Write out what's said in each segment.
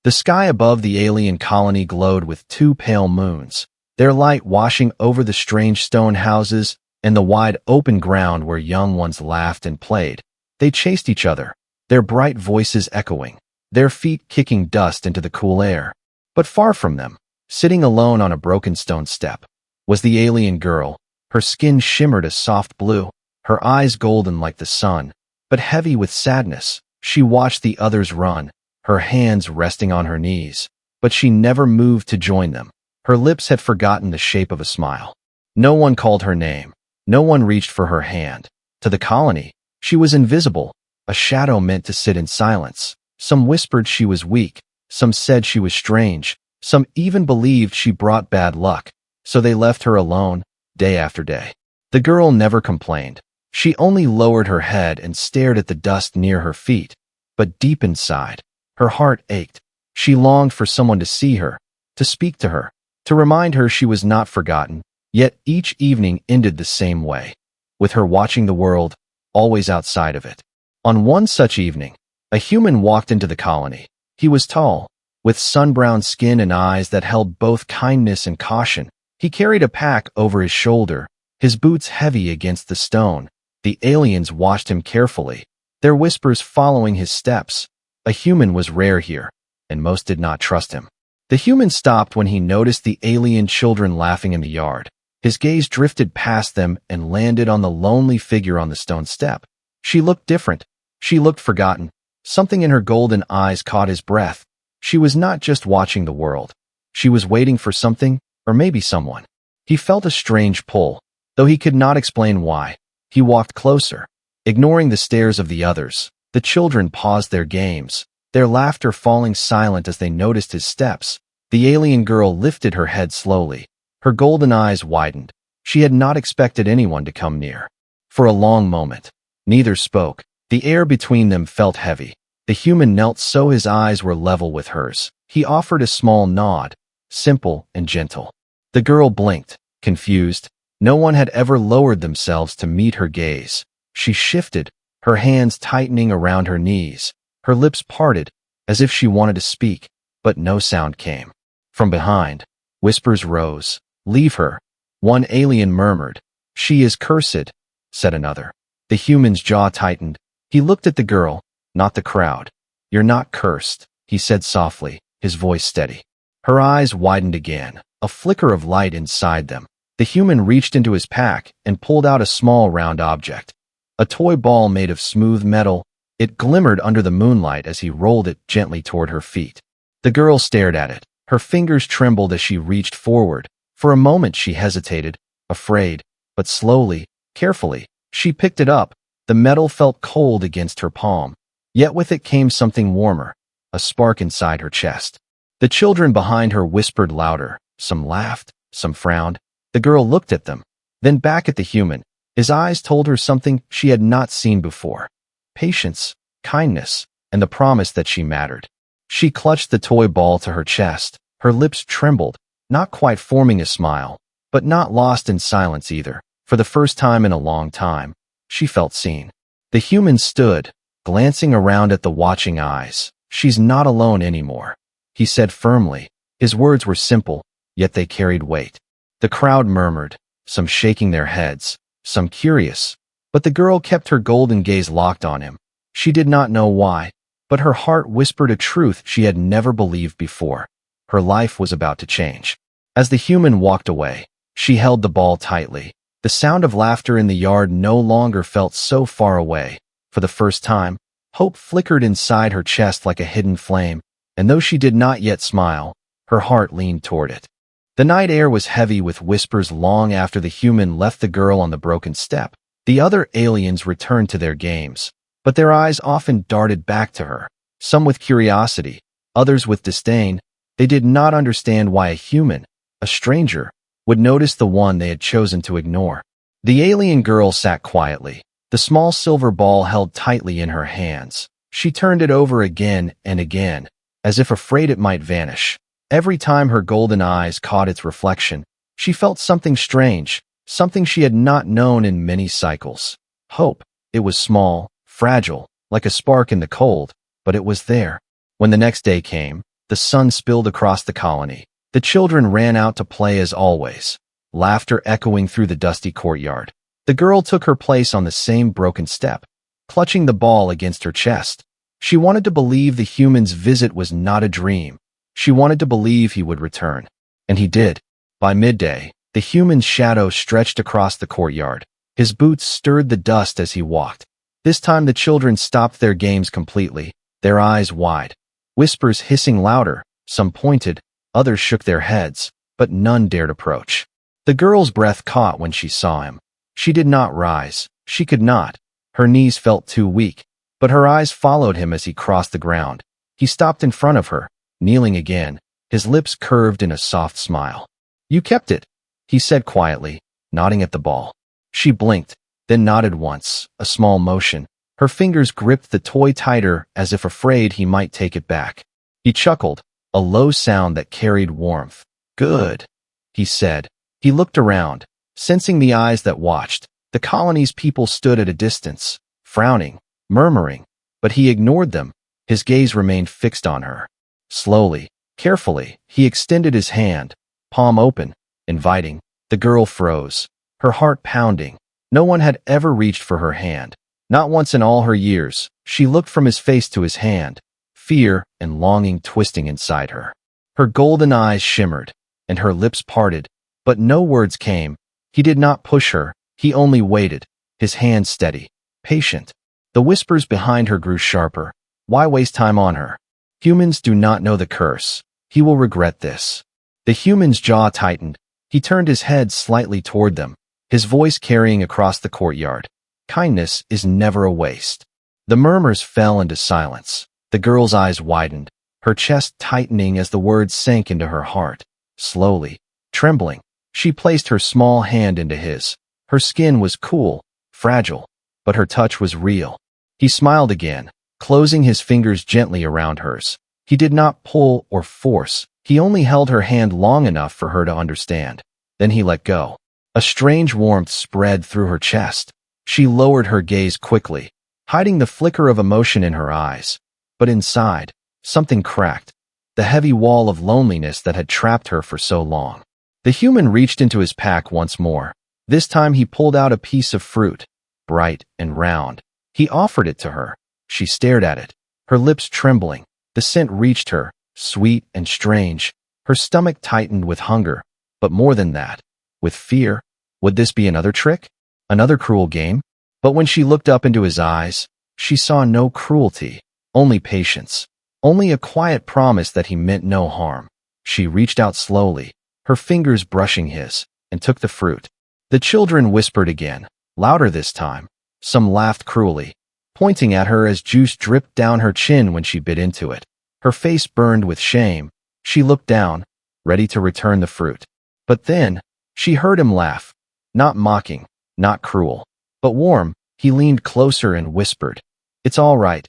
The sky above the alien colony glowed with two pale moons, their light washing over the strange stone houses and the wide open ground where young ones laughed and played. They chased each other, their bright voices echoing, their feet kicking dust into the cool air. But far from them, sitting alone on a broken stone step, was the alien girl. Her skin shimmered a soft blue, her eyes golden like the sun, but heavy with sadness. She watched the others run, her hands resting on her knees, but she never moved to join them. Her lips had forgotten the shape of a smile. No one called her name. No one reached for her hand. To the colony, she was invisible, a shadow meant to sit in silence. Some whispered she was weak, some said she was strange, some even believed she brought bad luck, so they left her alone, day after day. The girl never complained. She only lowered her head and stared at the dust near her feet. But deep inside, her heart ached. She longed for someone to see her, to speak to her, to remind her she was not forgotten. Yet each evening ended the same way, with her watching the world, always outside of it. On one such evening, a human walked into the colony. He was tall, with sun-browned skin and eyes that held both kindness and caution. He carried a pack over his shoulder, his boots heavy against the stone. The aliens watched him carefully, their whispers following his steps. A human was rare here, and most did not trust him. The human stopped when he noticed the alien children laughing in the yard. His gaze drifted past them and landed on the lonely figure on the stone step. She looked different. She looked forgotten. Something in her golden eyes caught his breath. She was not just watching the world. She was waiting for something, or maybe someone. He felt a strange pull, though he could not explain why. He walked closer, ignoring the stares of the others. The children paused their games, their laughter falling silent as they noticed his steps. The alien girl lifted her head slowly. Her golden eyes widened. She had not expected anyone to come near. For a long moment, neither spoke. The air between them felt heavy. The human knelt so his eyes were level with hers. He offered a small nod, simple and gentle. The girl blinked, confused. No one had ever lowered themselves to meet her gaze. She shifted, her hands tightening around her knees. Her lips parted, as if she wanted to speak, but no sound came. From behind, whispers rose. "Leave her," one alien murmured. "She is cursed," said another. The human's jaw tightened. He looked at the girl, not the crowd. "You're not cursed," he said softly, his voice steady. Her eyes widened again, a flicker of light inside them. The human reached into his pack and pulled out a small round object. A toy ball made of smooth metal. It glimmered under the moonlight as he rolled it gently toward her feet. The girl stared at it. Her fingers trembled as she reached forward. For a moment she hesitated, afraid, but slowly, carefully, she picked it up. The metal felt cold against her palm, yet with it came something warmer, a spark inside her chest. The children behind her whispered louder. Some laughed, some frowned. The girl looked at them, then back at the human. His eyes told her something she had not seen before. Patience, kindness, and the promise that she mattered. She clutched the toy ball to her chest. Her lips trembled, not quite forming a smile, but not lost in silence either. For the first time in a long time, she felt seen. The human stood, glancing around at the watching eyes. "She's not alone anymore," he said firmly. His words were simple, yet they carried weight. The crowd murmured, some shaking their heads, some curious, but the girl kept her golden gaze locked on him. She did not know why, but her heart whispered a truth she had never believed before. Her life was about to change. As the human walked away, she held the ball tightly. The sound of laughter in the yard no longer felt so far away. For the first time, hope flickered inside her chest like a hidden flame, and though she did not yet smile, her heart leaned toward it. The night air was heavy with whispers long after the human left the girl on the broken step. The other aliens returned to their games, but their eyes often darted back to her, some with curiosity, others with disdain. They did not understand why a human, a stranger, would notice the one they had chosen to ignore. The alien girl sat quietly, the small silver ball held tightly in her hands. She turned it over again and again, as if afraid it might vanish. Every time her golden eyes caught its reflection, she felt something strange, something she had not known in many cycles. Hope. It was small, fragile, like a spark in the cold, but it was there. When the next day came, The sun spilled across the colony. The children ran out to play as always, laughter echoing through the dusty courtyard. The girl took her place on the same broken step, clutching the ball against her chest. She wanted to believe the human's visit was not a dream. She wanted to believe he would return. And he did. By midday, the human's shadow stretched across the courtyard. His boots stirred the dust as he walked. This time the children stopped their games completely, their eyes wide. Whispers hissing louder, some pointed, others shook their heads, but none dared approach. The girl's breath caught when she saw him. She did not rise. She could not. Her knees felt too weak, but her eyes followed him as he crossed the ground. He stopped in front of her, kneeling again, his lips curved in a soft smile. "You kept it," he said quietly, nodding at the ball. She blinked, then nodded once, a small motion. Her fingers gripped the toy tighter as if afraid he might take it back. He chuckled, a low sound that carried warmth. "Good," he said. He looked around, sensing the eyes that watched. The colony's people stood at a distance, frowning, murmuring, but he ignored them. His gaze remained fixed on her. Slowly, carefully, he extended his hand, palm open, inviting. The girl froze, her heart pounding. No one had ever reached for her hand. Not once in all her years. She looked from his face to his hand, fear and longing twisting inside her. Her golden eyes shimmered, and her lips parted, but no words came. He did not push her, he only waited, his hand steady, patient. The whispers behind her grew sharper. Why waste time on her? Humans do not know the curse. He will regret this. The human's jaw tightened. He turned his head slightly toward them, his voice carrying across the courtyard. Kindness is never a waste. The murmurs fell into silence. The girl's eyes widened, her chest tightening as the words sank into her heart. Slowly, trembling, she placed her small hand into his. Her skin was cool, fragile, but her touch was real. He smiled again, closing his fingers gently around hers. He did not pull or force. He only held her hand long enough for her to understand. Then he let go. A strange warmth spread through her chest. She lowered her gaze quickly, hiding the flicker of emotion in her eyes. But inside, something cracked. The heavy wall of loneliness that had trapped her for so long. The human reached into his pack once more. This time he pulled out a piece of fruit, bright and round. He offered it to her. She stared at it, her lips trembling. The scent reached her, sweet and strange. Her stomach tightened with hunger, but more than that, with fear. Would this be another trick? Another cruel game? But when she looked up into his eyes, she saw no cruelty, only patience, only a quiet promise that he meant no harm. She reached out slowly, her fingers brushing his, and took the fruit. The children whispered again, louder this time. Some laughed cruelly, pointing at her as juice dripped down her chin when she bit into it. Her face burned with shame. She looked down, ready to return the fruit. But then, she heard him laugh. Not mocking, not cruel, but warm. He leaned closer and whispered, "It's all right.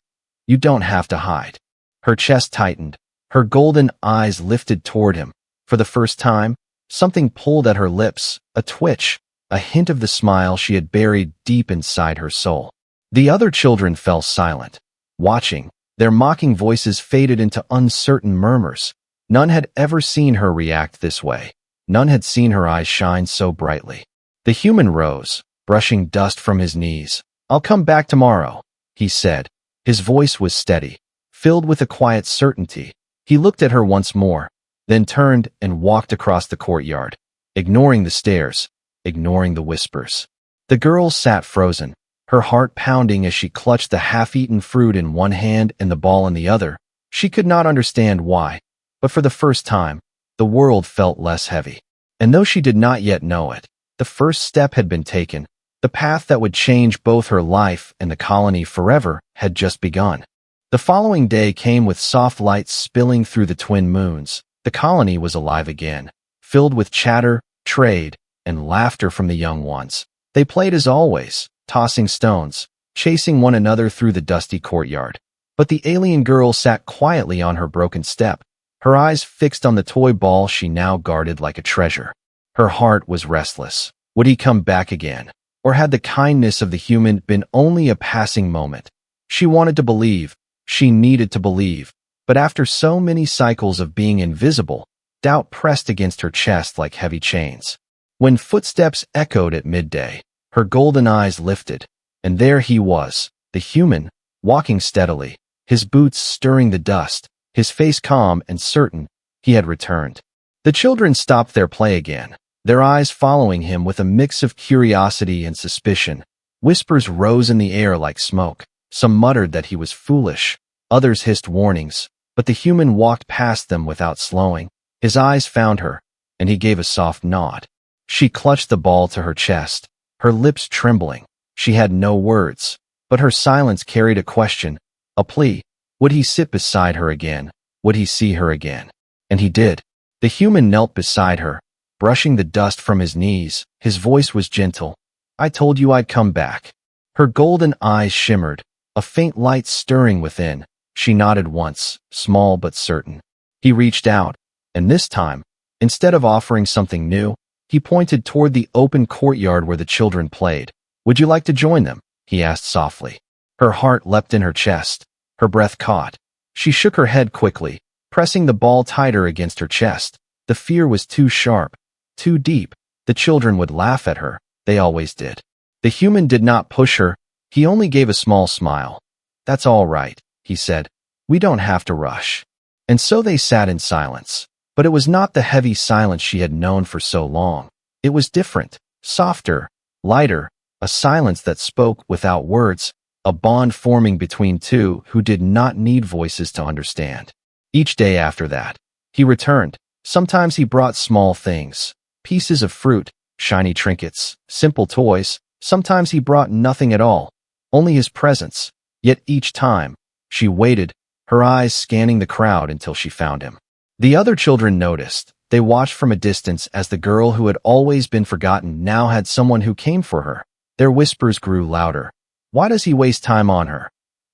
You don't have to hide." Her chest tightened. Her golden eyes lifted toward him. For the first time, something pulled at her lips, a twitch, a hint of the smile she had buried deep inside her soul. The other children fell silent, watching. Their mocking voices faded into uncertain murmurs. None had ever seen her react this way. None had seen her eyes shine so brightly. The human rose, brushing dust from his knees. "I'll come back tomorrow," he said. His voice was steady, filled with a quiet certainty. He looked at her once more, then turned and walked across the courtyard, ignoring the stares, ignoring the whispers. The girl sat frozen, her heart pounding as she clutched the half-eaten fruit in one hand and the ball in the other. She could not understand why, but for the first time, the world felt less heavy. And though she did not yet know it, the first step had been taken. The path that would change both her life and the colony forever had just begun. The following day came with soft lights spilling through the twin moons. The colony was alive again, filled with chatter, trade, and laughter from the young ones. They played as always, tossing stones, chasing one another through the dusty courtyard. But the alien girl sat quietly on her broken step, her eyes fixed on the toy ball she now guarded like a treasure. Her heart was restless. Would he come back again? Or had the kindness of the human been only a passing moment? She wanted to believe. She needed to believe. But after so many cycles of being invisible, doubt pressed against her chest like heavy chains. When footsteps echoed at midday, her golden eyes lifted, and there he was, the human, walking steadily, his boots stirring the dust, his face calm and certain he had returned. The children stopped their play again, their eyes following him with a mix of curiosity and suspicion. Whispers rose in the air like smoke. Some muttered that he was foolish, others hissed warnings, but the human walked past them without slowing. His eyes found her, and he gave a soft nod. She clutched the ball to her chest, her lips trembling. She had no words, but her silence carried a question, a plea. Would he sit beside her again? Would he see her again? And he did. The human knelt beside her, brushing the dust from his knees. His voice was gentle. I told you I'd come back. Her golden eyes shimmered, a faint light stirring within. She nodded once, small but certain. He reached out, and this time, instead of offering something new, he pointed toward the open courtyard where the children played. Would you like to join them? He asked softly. Her heart leapt in her chest. Her breath caught. She shook her head quickly, pressing the ball tighter against her chest. The fear was too sharp, too deep. The children would laugh at her. They always did. The human did not push her. He only gave a small smile. That's all right, he said. We don't have to rush. And so they sat in silence. But it was not the heavy silence she had known for so long. It was different, softer, lighter, a silence that spoke without words, a bond forming between two who did not need voices to understand. Each day after that, he returned. Sometimes he brought small things, pieces of fruit, shiny trinkets, simple toys. Sometimes he brought nothing at all, only his presence. Yet each time, she waited, her eyes scanning the crowd until she found him. The other children noticed. They watched from a distance as the girl who had always been forgotten now had someone who came for her. Their whispers grew louder. Why does he waste time on her?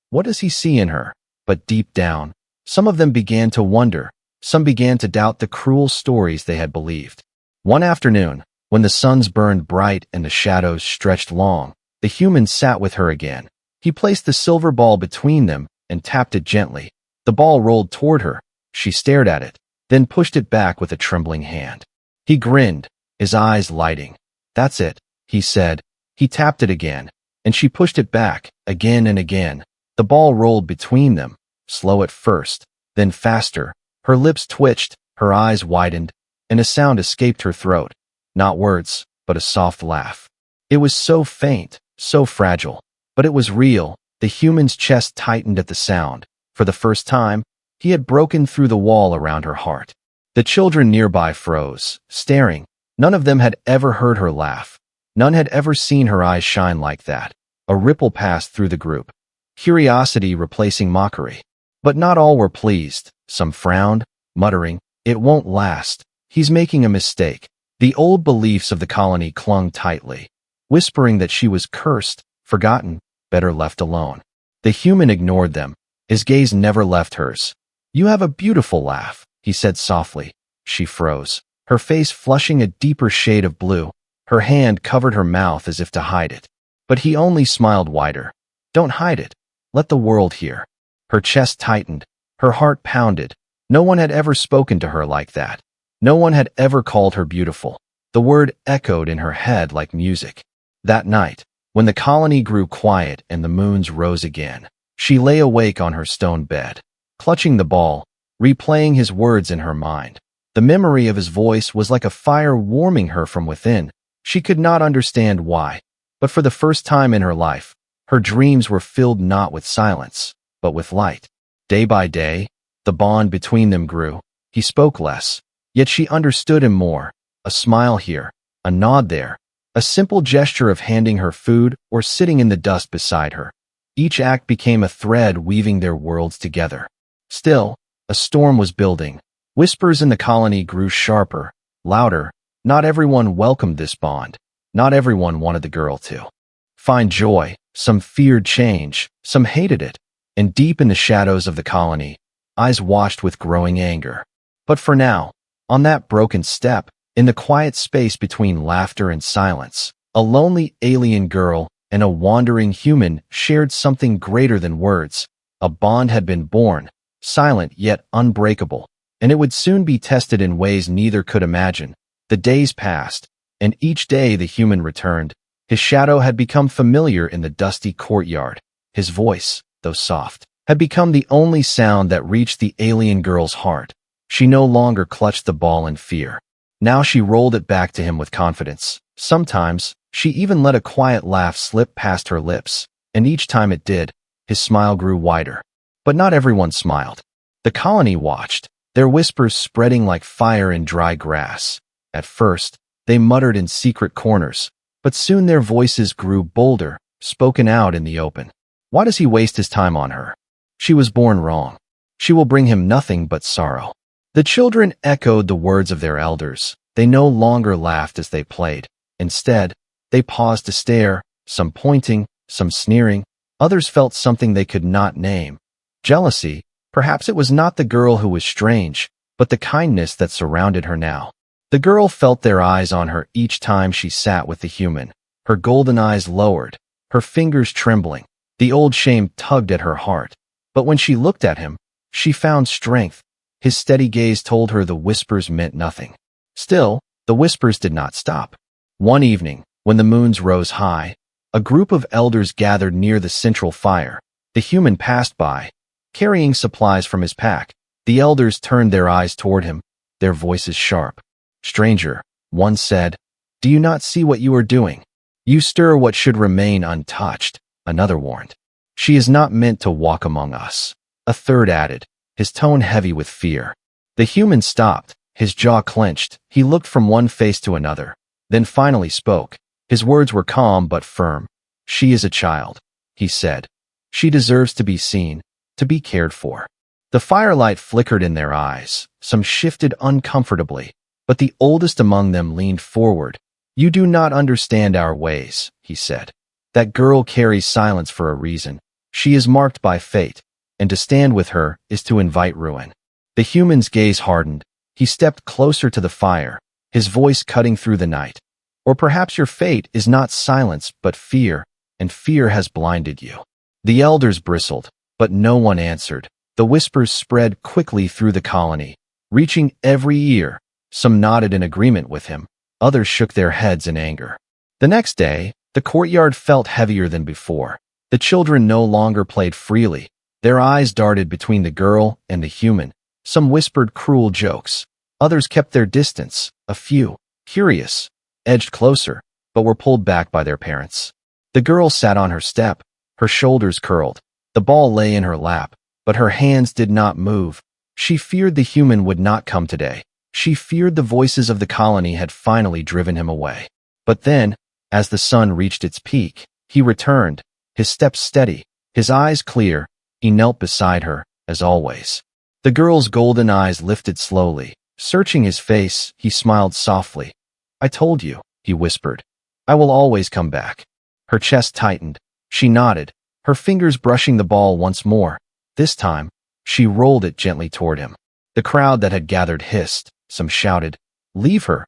What does he see in her? But deep down, some of them began to wonder. Some began to doubt the cruel stories they had believed. One afternoon, when the suns burned bright and the shadows stretched long, the human sat with her again. He placed the silver ball between them and tapped it gently. The ball rolled toward her. She stared at it, then pushed it back with a trembling hand. He grinned, his eyes lighting. That's it, he said. He tapped it again, and she pushed it back, again and again. The ball rolled between them, slow at first, then faster. Her lips twitched, her eyes widened, and a sound escaped her throat. Not words, but a soft laugh. It was so faint, so fragile, but it was real. The human's chest tightened at the sound. For the first time, he had broken through the wall around her heart. The children nearby froze, staring. None of them had ever heard her laugh. None had ever seen her eyes shine like that. A ripple passed through the group, curiosity replacing mockery. But not all were pleased. Some frowned, muttering, "It won't last. He's making a mistake." The old beliefs of the colony clung tightly, whispering that she was cursed, forgotten, better left alone. The human ignored them. His gaze never left hers. "You have a beautiful laugh," he said softly. She froze, her face flushing a deeper shade of blue. Her hand covered her mouth as if to hide it. But he only smiled wider. "Don't hide it. Let the world hear." Her chest tightened. Her heart pounded. No one had ever spoken to her like that. No one had ever called her beautiful. The word echoed in her head like music. That night, when the colony grew quiet and the moons rose again, she lay awake on her stone bed, clutching the ball, replaying his words in her mind. The memory of his voice was like a fire warming her from within. She could not understand why, but for the first time in her life, her dreams were filled not with silence, but with light. Day by day, the bond between them grew. He spoke less, yet she understood him more. A smile here, a nod there, a simple gesture of handing her food or sitting in the dust beside her. Each act became a thread weaving their worlds together. Still, a storm was building. Whispers in the colony grew sharper, louder. Not everyone welcomed this bond. Not everyone wanted the girl to find joy. Some feared change. Some hated it. And deep in the shadows of the colony, eyes watched with growing anger. But for now, on that broken step, in the quiet space between laughter and silence, a lonely alien girl and a wandering human shared something greater than words. A bond had been born, silent yet unbreakable, and it would soon be tested in ways neither could imagine. The days passed, and each day the human returned. His shadow had become familiar in the dusty courtyard. His voice, though soft, had become the only sound that reached the alien girl's heart. She no longer clutched the ball in fear. Now she rolled it back to him with confidence. Sometimes, she even let a quiet laugh slip past her lips, and each time it did, his smile grew wider. But not everyone smiled. The colony watched, their whispers spreading like fire in dry grass. At first, they muttered in secret corners, but soon their voices grew bolder, spoken out in the open. Why does he waste his time on her? She was born wrong. She will bring him nothing but sorrow. The children echoed the words of their elders. They no longer laughed as they played. Instead, they paused to stare, some pointing, some sneering. Others felt something they could not name. Jealousy. Perhaps it was not the girl who was strange, but the kindness that surrounded her now. The girl felt their eyes on her each time she sat with the human. Her golden eyes lowered, her fingers trembling. The old shame tugged at her heart. But when she looked at him, she found strength. His steady gaze told her the whispers meant nothing. Still, the whispers did not stop. One evening, when the moons rose high, a group of elders gathered near the central fire. The human passed by, carrying supplies from his pack. The elders turned their eyes toward him, their voices sharp. "Stranger," one said, "do you not see what you are doing? You stir what should remain untouched," another warned. "She is not meant to walk among us," a third added, his tone heavy with fear. The human stopped, his jaw clenched. He looked from one face to another, then finally spoke. His words were calm but firm. "She is a child," he said. "She deserves to be seen, to be cared for." The firelight flickered in their eyes. Some shifted uncomfortably, but the oldest among them leaned forward. "You do not understand our ways," he said. "That girl carries silence for a reason. She is marked by fate, and to stand with her is to invite ruin." The human's gaze hardened. He stepped closer to the fire, his voice cutting through the night. "Or perhaps your fate is not silence but fear, and fear has blinded you." The elders bristled, but no one answered. The whispers spread quickly through the colony, reaching every ear. Some nodded in agreement with him, others shook their heads in anger. The next day, the courtyard felt heavier than before. The children no longer played freely. Their eyes darted between the girl and the human. Some whispered cruel jokes. Others kept their distance. A few, curious, edged closer, but were pulled back by their parents. The girl sat on her step, her shoulders curled. The ball lay in her lap, but her hands did not move. She feared the human would not come today. She feared the voices of the colony had finally driven him away. But then, as the sun reached its peak, he returned, his steps steady, his eyes clear. He knelt beside her, as always. The girl's golden eyes lifted slowly. Searching his face, he smiled softly. "I told you," he whispered. "I will always come back." Her chest tightened. She nodded, her fingers brushing the ball once more. This time, she rolled it gently toward him. The crowd that had gathered hissed. Some shouted, "Leave her."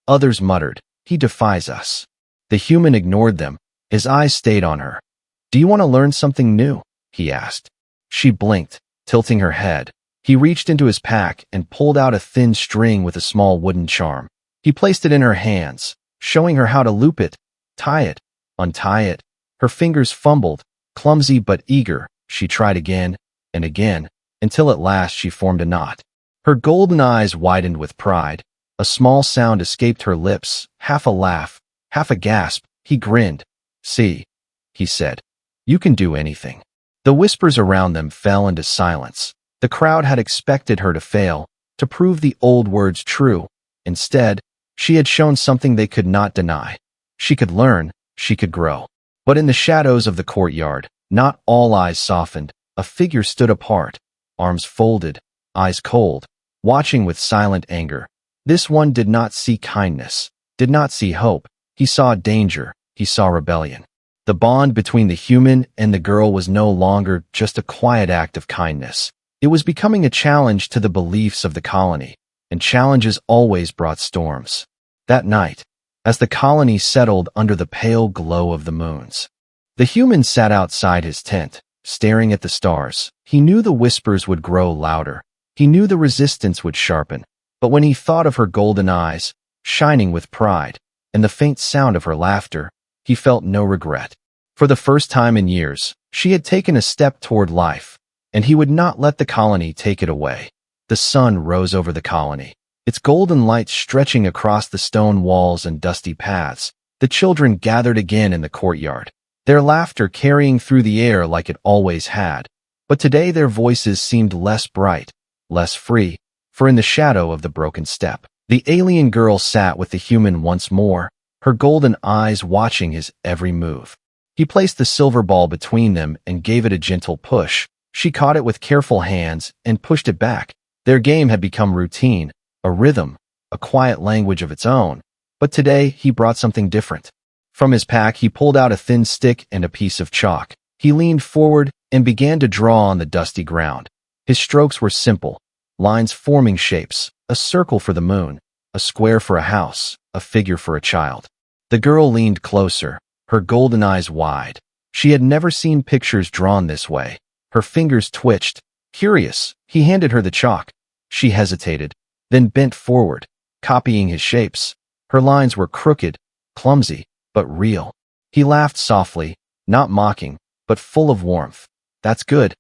Others muttered, "He defies us." The human ignored them. His eyes stayed on her. "Do you want to learn something new?" he asked. She blinked, tilting her head. He reached into his pack and pulled out a thin string with a small wooden charm. He placed it in her hands, showing her how to loop it, tie it, untie it. Her fingers fumbled, clumsy but eager. She tried again and again, until at last she formed a knot. Her golden eyes widened with pride. A small sound escaped her lips, half a laugh, half a gasp. He grinned. "See," he said, "you can do anything." The whispers around them fell into silence. The crowd had expected her to fail, to prove the old words true. Instead, she had shown something they could not deny. She could learn, she could grow. But in the shadows of the courtyard, not all eyes softened. A figure stood apart, arms folded, eyes cold, watching with silent anger. This one did not see kindness, did not see hope. He saw danger, he saw rebellion. The bond between the human and the girl was no longer just a quiet act of kindness. It was becoming a challenge to the beliefs of the colony, and challenges always brought storms. That night, as the colony settled under the pale glow of the moons, the human sat outside his tent, staring at the stars. He knew the whispers would grow louder. He knew the resistance would sharpen. But when he thought of her golden eyes, shining with pride, and the faint sound of her laughter, he felt no regret. For the first time in years, she had taken a step toward life, and he would not let the colony take it away. The sun rose over the colony, its golden light stretching across the stone walls and dusty paths. The children gathered again in the courtyard, their laughter carrying through the air like it always had. But today their voices seemed less bright, less free, for in the shadow of the broken step, the alien girl sat with the human once more, her golden eyes watching his every move. He placed the silver ball between them and gave it a gentle push. She caught it with careful hands and pushed it back. Their game had become routine, a rhythm, a quiet language of its own. But today he brought something different. From his pack he pulled out a thin stick and a piece of chalk. He leaned forward and began to draw on the dusty ground. His strokes were simple, lines forming shapes, a circle for the moon, a square for a house, a figure for a child. The girl leaned closer, her golden eyes wide. She had never seen pictures drawn this way. Her fingers twitched. Curious, he handed her the chalk. She hesitated, then bent forward, copying his shapes. Her lines were crooked, clumsy, but real. He laughed softly, not mocking, but full of warmth. "That's good,"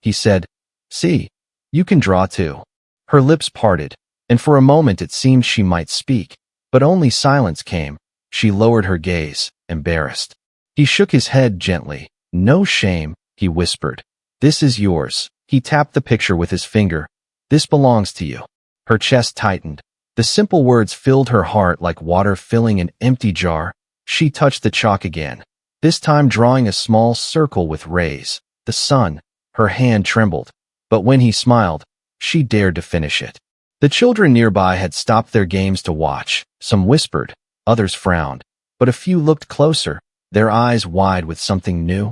he said. "See, you can draw too." Her lips parted, and for a moment it seemed she might speak, but only silence came. She lowered her gaze, embarrassed. He shook his head gently. "No shame," he whispered. "This is yours." He tapped the picture with his finger. "This belongs to you." Her chest tightened. The simple words filled her heart like water filling an empty jar. She touched the chalk again, this time drawing a small circle with rays. The sun. Her hand trembled. But when he smiled, she dared to finish it. The children nearby had stopped their games to watch. Some whispered, others frowned, but a few looked closer, their eyes wide with something new,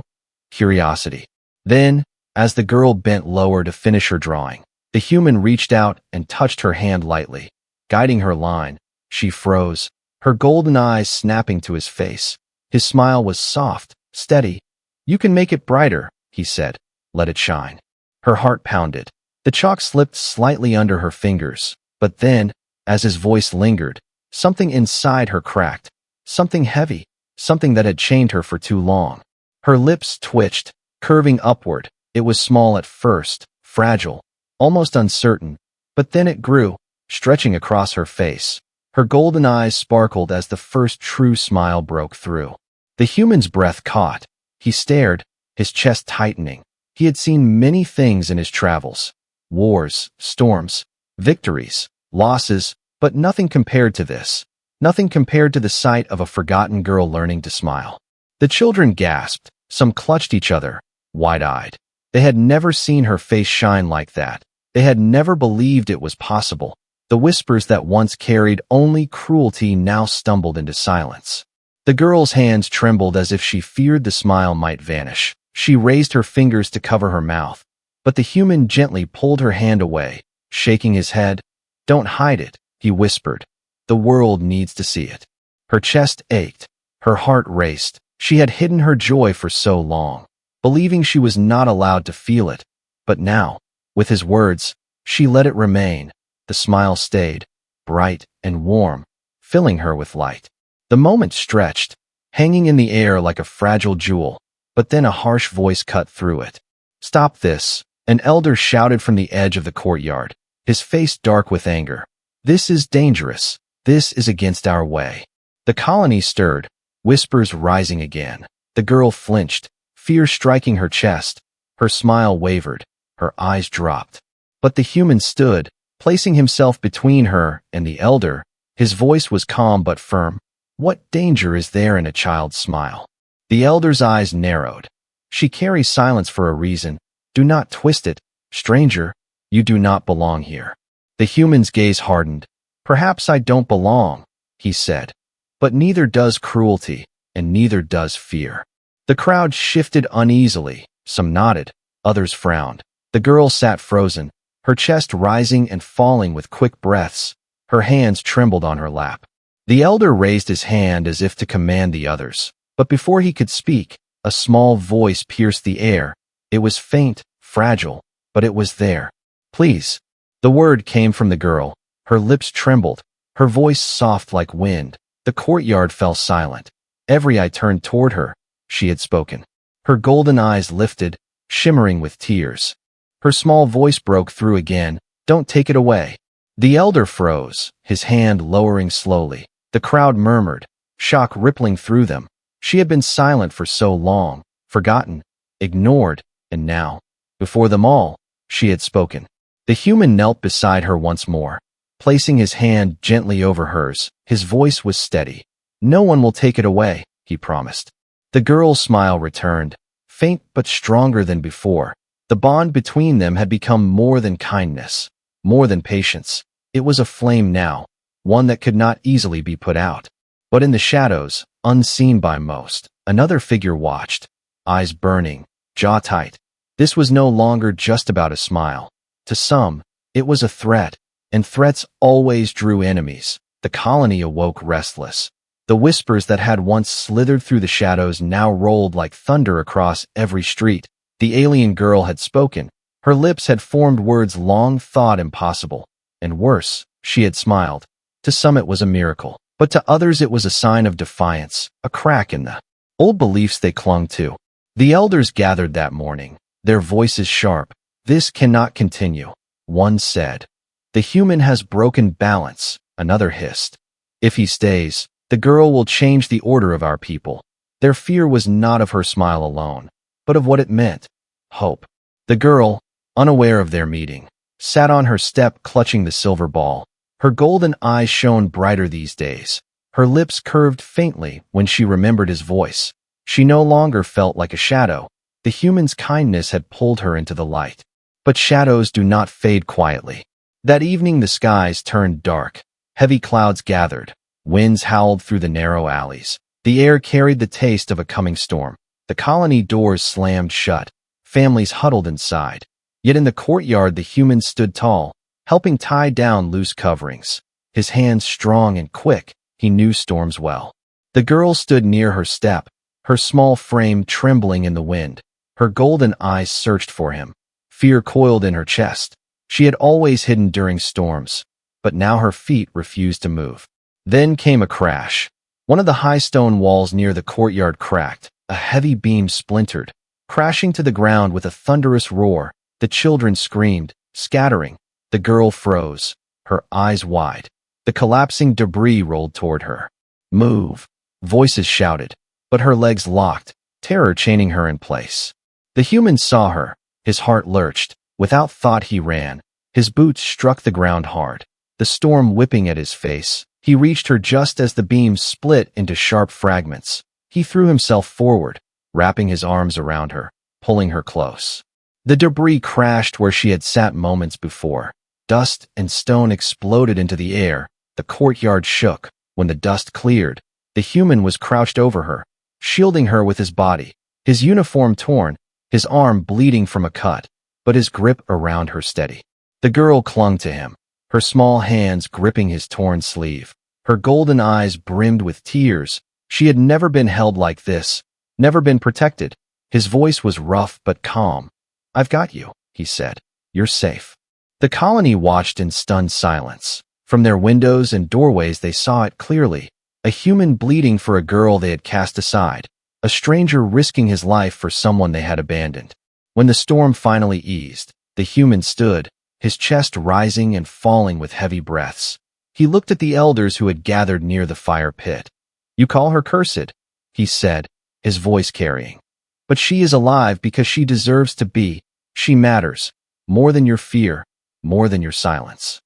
curiosity. Then, as the girl bent lower to finish her drawing, the human reached out and touched her hand lightly. Guiding her line, she froze, her golden eyes snapping to his face. His smile was soft, steady. "You can make it brighter," he said. "Let it shine." Her heart pounded. The chalk slipped slightly under her fingers, but then, as his voice lingered, something inside her cracked, something heavy, something that had chained her for too long. Her lips twitched, curving upward. It was small at first, fragile, almost uncertain, but then it grew, stretching across her face. Her golden eyes sparkled as the first true smile broke through. The human's breath caught. He stared, his chest tightening. He had seen many things in his travels. Wars, storms, victories, losses, but nothing compared to this. Nothing compared to the sight of a forgotten girl learning to smile. The children gasped. Some clutched each other, wide-eyed. They had never seen her face shine like that. They had never believed it was possible. The whispers that once carried only cruelty now stumbled into silence. The girl's hands trembled as if she feared the smile might vanish. She raised her fingers to cover her mouth, but the human gently pulled her hand away, shaking his head. "Don't hide it," he whispered. "The world needs to see it." Her chest ached. Her heart raced. She had hidden her joy for so long, believing she was not allowed to feel it. But now, with his words, she let it remain. The smile stayed, bright and warm, filling her with light. The moment stretched, hanging in the air like a fragile jewel, but then a harsh voice cut through it. "Stop this," an elder shouted from the edge of the courtyard, his face dark with anger. "This is dangerous. This is against our way." The colony stirred, whispers rising again. The girl flinched, fear striking her chest. Her smile wavered, her eyes dropped. But the human stood, placing himself between her and the elder. His voice was calm but firm. "What danger is there in a child's smile?" The elder's eyes narrowed. "She carries silence for a reason. Do not twist it. Stranger, you do not belong here." The human's gaze hardened. "Perhaps I don't belong," he said. "But neither does cruelty, and neither does fear." The crowd shifted uneasily. Some nodded, others frowned. The girl sat frozen, her chest rising and falling with quick breaths. Her hands trembled on her lap. The elder raised his hand as if to command the others. But before he could speak, a small voice pierced the air. It was faint, fragile, but it was there. Please. The word came from the girl. Her lips trembled, her voice soft like wind. The courtyard fell silent. Every eye turned toward her. She had spoken. Her golden eyes lifted, shimmering with tears. Her small voice broke through again. Don't take it away. The elder froze, his hand lowering slowly. The crowd murmured, shock rippling through them. She had been silent for so long, forgotten, ignored, and now, before them all, she had spoken. The human knelt beside her once more, placing his hand gently over hers. His voice was steady. No one will take it away, he promised. The girl's smile returned, faint but stronger than before. The bond between them had become more than kindness, more than patience. It was a flame now, one that could not easily be put out. But in the shadows, unseen by most, another figure watched, eyes burning, jaw tight. This was no longer just about a smile. To some, it was a threat, and threats always drew enemies. The colony awoke restless. The whispers that had once slithered through the shadows now rolled like thunder across every street. The alien girl had spoken. Her lips had formed words long thought impossible. And worse, she had smiled. To some it was a miracle, but to others it was a sign of defiance, a crack in the old beliefs they clung to. The elders gathered that morning, their voices sharp. This cannot continue, one said. The human has broken balance, another hissed. If he stays, the girl will change the order of our people. Their fear was not of her smile alone, but of what it meant. Hope. The girl, unaware of their meeting, sat on her step clutching the silver ball. Her golden eyes shone brighter these days. Her lips curved faintly when she remembered his voice. She no longer felt like a shadow. The human's kindness had pulled her into the light. But shadows do not fade quietly. That evening the skies turned dark. Heavy clouds gathered. Winds howled through the narrow alleys. The air carried the taste of a coming storm. The colony doors slammed shut. Families huddled inside. Yet in the courtyard the human stood tall, helping tie down loose coverings. His hands strong and quick, he knew storms well. The girl stood near her step, her small frame trembling in the wind. Her golden eyes searched for him. Fear coiled in her chest. She had always hidden during storms, but now her feet refused to move. Then came a crash. One of the high stone walls near the courtyard cracked. A heavy beam splintered, crashing to the ground with a thunderous roar. The children screamed, scattering. The girl froze, her eyes wide. The collapsing debris rolled toward her. Move! Voices shouted, but her legs locked, terror chaining her in place. The human saw her. His heart lurched. Without thought he ran. His boots struck the ground hard, the storm whipping at his face. He reached her just as the beam split into sharp fragments. He threw himself forward, wrapping his arms around her, pulling her close. The debris crashed where she had sat moments before. Dust and stone exploded into the air. The courtyard shook. When the dust cleared, the human was crouched over her, shielding her with his body, his uniform torn, his arm bleeding from a cut, but his grip around her steady. The girl clung to him, her small hands gripping his torn sleeve. Her golden eyes brimmed with tears. She had never been held like this, never been protected. His voice was rough but calm. I've got you, he said. You're safe. The colony watched in stunned silence. From their windows and doorways they saw it clearly. A human bleeding for a girl they had cast aside. A stranger risking his life for someone they had abandoned. When the storm finally eased, the human stood, his chest rising and falling with heavy breaths. He looked at the elders who had gathered near the fire pit. You call her cursed, he said, his voice carrying. But she is alive because she deserves to be. She matters. More than your fear, more than your silence.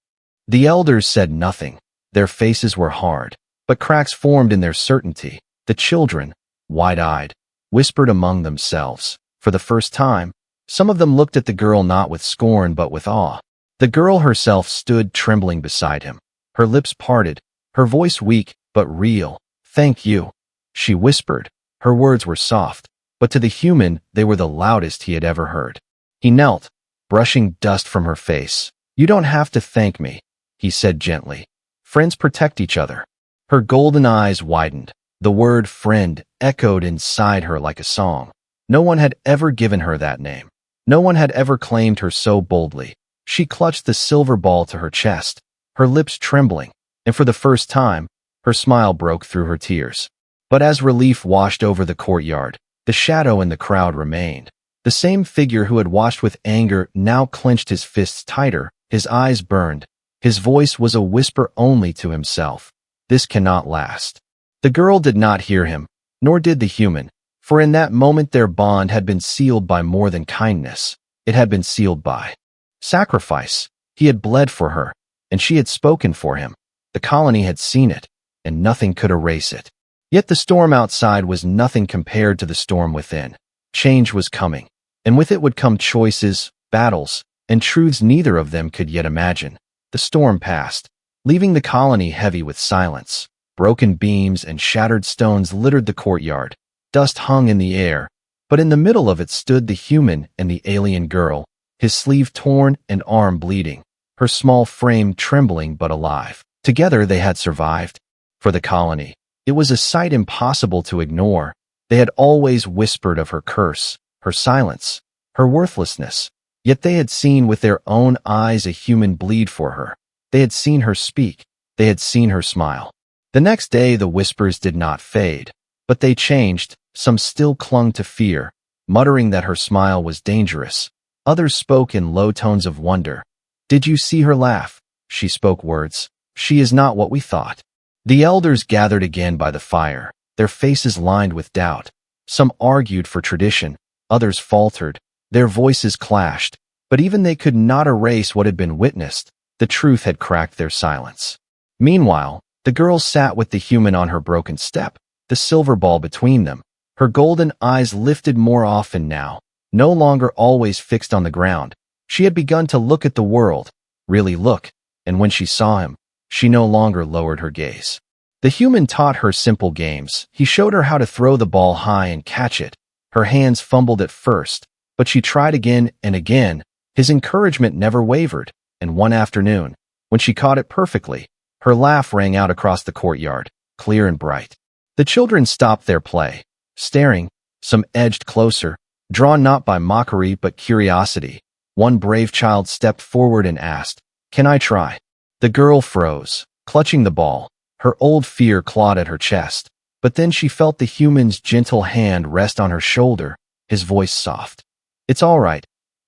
The elders said nothing. Their faces were hard, but cracks formed in their certainty. The children, wide-eyed, whispered among themselves. For the first time, some of them looked at the girl not with scorn but with awe. The girl herself stood trembling beside him, her lips parted, her voice weak but real. Thank you, she whispered. Her words were soft, but to the human they were the loudest he had ever heard. He knelt, brushing dust from her face. You don't have to thank me, he said gently. Friends protect each other. Her golden eyes widened. The word friend echoed inside her like a song. No one had ever given her that name. No one had ever claimed her so boldly. She clutched the silver ball to her chest, her lips trembling, and for the first time, her smile broke through her tears. But as relief washed over the courtyard, the shadow in the crowd remained. The same figure who had watched with anger now clenched his fists tighter, his eyes burned. His voice was a whisper only to himself. This cannot last. The girl did not hear him, nor did the human, for in that moment their bond had been sealed by more than kindness. It had been sealed by sacrifice. He had bled for her, and she had spoken for him. The colony had seen it, and nothing could erase it. Yet the storm outside was nothing compared to the storm within. Change was coming, and with it would come choices, battles, and truths neither of them could yet imagine. The storm passed, leaving the colony heavy with silence. Broken beams and shattered stones littered the courtyard. Dust hung in the air, but in the middle of it stood the human and the alien girl, his sleeve torn and arm bleeding, her small frame trembling but alive. Together they had survived. For the colony, it was a sight impossible to ignore. They had always whispered of her curse, her silence, her worthlessness. Yet they had seen with their own eyes a human bleed for her. They had seen her speak. They had seen her smile. The next day the whispers did not fade, but they changed. Some still clung to fear, muttering that her smile was dangerous. Others spoke in low tones of wonder. "Did you see her laugh?" She spoke words. "She is not what we thought." The elders gathered again by the fire, their faces lined with doubt. Some argued for tradition, others faltered. Their voices clashed, but even they could not erase what had been witnessed. The truth had cracked their silence. Meanwhile, the girl sat with the human on her broken step, the silver ball between them. Her golden eyes lifted more often now, no longer always fixed on the ground. She had begun to look at the world, really look, and when she saw him, she no longer lowered her gaze. The human taught her simple games. He showed her how to throw the ball high and catch it. Her hands fumbled at first, but she tried again and again. His encouragement never wavered, and one afternoon, when she caught it perfectly, her laugh rang out across the courtyard, clear and bright. The children stopped their play, staring. Some edged closer, drawn not by mockery but curiosity. One brave child stepped forward and asked, "Can I try?" The girl froze, clutching the ball. Her old fear clawed at her chest. But then she felt the human's gentle hand rest on her shoulder, his voice soft. "It's all right.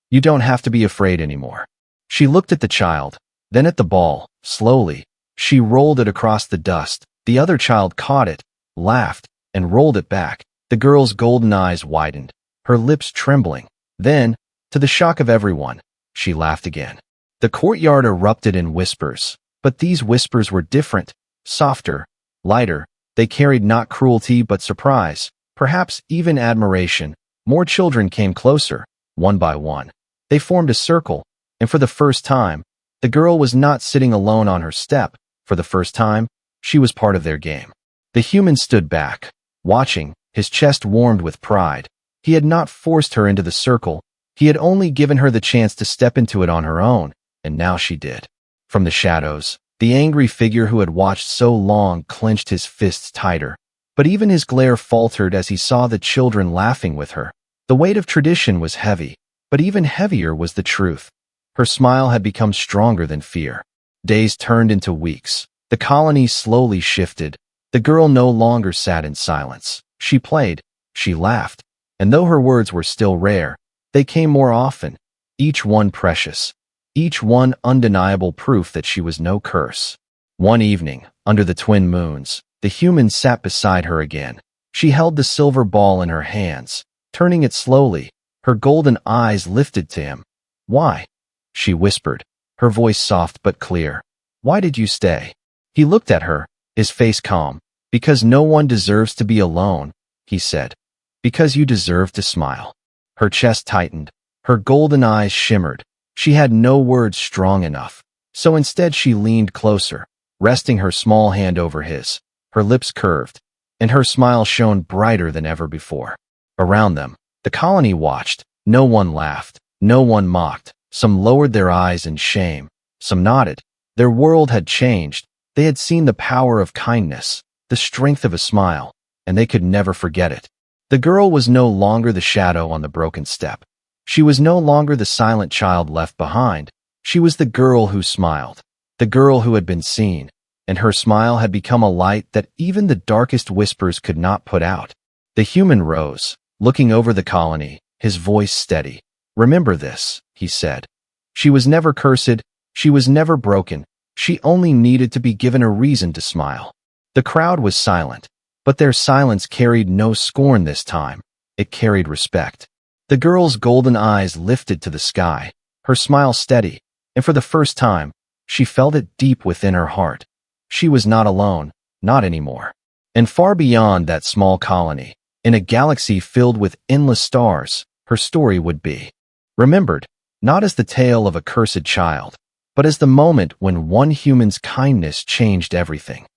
You don't have to be afraid anymore." She looked at the child, then at the ball. Slowly, she rolled it across the dust. The other child caught it, laughed, and rolled it back. The girl's golden eyes widened, her lips trembling. Then, to the shock of everyone, she laughed again. The courtyard erupted in whispers, but these whispers were different, softer, lighter. They carried not cruelty but surprise, perhaps even admiration. More children came closer, one by one. They formed a circle, and for the first time, the girl was not sitting alone on her step. For the first time, she was part of their game. The human stood back, watching, his chest warmed with pride. He had not forced her into the circle. He had only given her the chance to step into it on her own, and now she did. From the shadows, the angry figure who had watched so long clenched his fists tighter. But even his glare faltered as he saw the children laughing with her. The weight of tradition was heavy, but even heavier was the truth. Her smile had become stronger than fear. Days turned into weeks. The colony slowly shifted. The girl no longer sat in silence. She played, she laughed, and though her words were still rare, they came more often, each one precious, each one undeniable proof that she was no curse. One evening, under the twin moons, the human sat beside her again. She held the silver ball in her hands, turning it slowly. Her golden eyes lifted to him. "Why?" she whispered, her voice soft but clear. "Why did you stay?" He looked at her, his face calm. "Because no one deserves to be alone," he said. "Because you deserve to smile." Her chest tightened. Her golden eyes shimmered. She had no words strong enough. So instead she leaned closer, resting her small hand over his. Her lips curved, and her smile shone brighter than ever before. Around them, the colony watched. No one laughed. No one mocked. Some lowered their eyes in shame. Some nodded. Their world had changed. They had seen the power of kindness, the strength of a smile, and they could never forget it. The girl was no longer the shadow on the broken step. She was no longer the silent child left behind. She was the girl who smiled, the girl who had been seen, and her smile had become a light that even the darkest whispers could not put out. The human rose, looking over the colony, his voice steady. "Remember this," he said. "She was never cursed, she was never broken, she only needed to be given a reason to smile." The crowd was silent, but their silence carried no scorn this time. It carried respect. The girl's golden eyes lifted to the sky, her smile steady, and for the first time, she felt it deep within her heart. She was not alone, not anymore. And far beyond that small colony, in a galaxy filled with endless stars, her story would be remembered, not as the tale of a cursed child, but as the moment when one human's kindness changed everything.